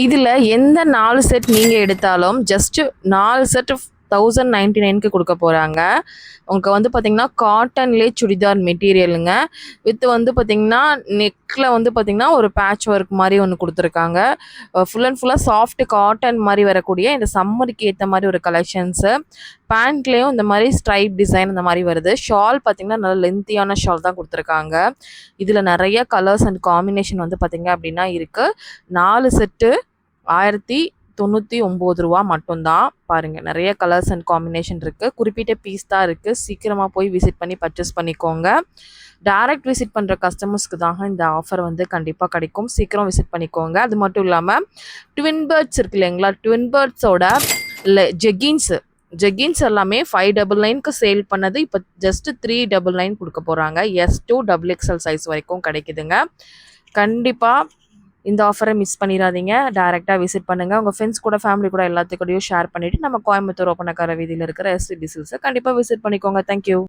இதில் எந்த 4 செட் நீங்கள் எடுத்தாலும் ஜஸ்ட்டு 4 செட் 1099க்கு கொடுக்க போகிறாங்க. உங்களுக்கு வந்து பார்த்திங்கன்னா காட்டன்லேயே சுடிதார் மெட்டீரியலுங்க. வித் வந்து பார்த்திங்கன்னா நெக்கில் வந்து பார்த்திங்கன்னா ஒரு பேட்ச் ஒர்க் மாதிரி ஒன்று கொடுத்துருக்காங்க. ஃபுல் அண்ட் ஃபுல்லாக சாஃப்ட் காட்டன் மாதிரி வரக்கூடிய இந்த சம்மருக்கு ஏற்ற மாதிரி ஒரு கலெக்ஷன்ஸு. பேண்ட்லேயும் இந்த மாதிரி ஸ்ட்ரைப் டிசைன் இந்த மாதிரி வருது. ஷால் பார்த்திங்கன்னா நல்ல லென்த்தியான ஷால் தான் கொடுத்துருக்காங்க. இதில் நிறைய கலர்ஸ் அண்ட் காம்பினேஷன் வந்து பார்த்திங்க அப்படின்னா இருக்குது. 4 செட்டு 1099 ரூபா மட்டும்தான். பாருங்கள், நிறைய கலர்ஸ் அண்ட் காம்பினேஷன் இருக்குது. குறிப்பிட்ட பீஸ் தான் இருக்குது. சீக்கிரமாக போய் விசிட் பண்ணி பர்ச்சேஸ் பண்ணிக்கோங்க. டைரக்ட் விசிட் பண்ணுற கஸ்டமர்ஸ்க்கு தான் இந்த ஆஃபர் வந்து கண்டிப்பாக கிடைக்கும். சீக்கிரம் விசிட் பண்ணிக்கோங்க. அது மட்டும் இல்லாமல் ட்வின் பேர்ட்ஸ் இருக்கு இல்லைங்களா, ட்வின் பேர்ட்ஸோட ஜெகின்ஸ் எல்லாமே 599க்கு சேல் பண்ணது இப்போ ஜஸ்ட் 399 கொடுக்க போகிறாங்க. S2 XXL சைஸ் வரைக்கும் கிடைக்குதுங்க. கண்டிப்பாக இந்த ஆஃபரை மிஸ் பண்ணிடாதீங்க. டைரெக்டாக விசிட் பண்ணுங்கள். உங்கள் ஃப்ரெண்ட்ஸ் கூட, ஃபேமிலி கூட எல்லாத்துக்கூடயும் ஷேர் பண்ணிவிட்டு நம்ம கோயம்புத்தூர் ஒப்பனக்கார வீதியில் இருக்கிற SCD சில்க்ஸை கண்டிப்பாக விசிட் பண்ணிக்கோங்க. தேங்க்யூ.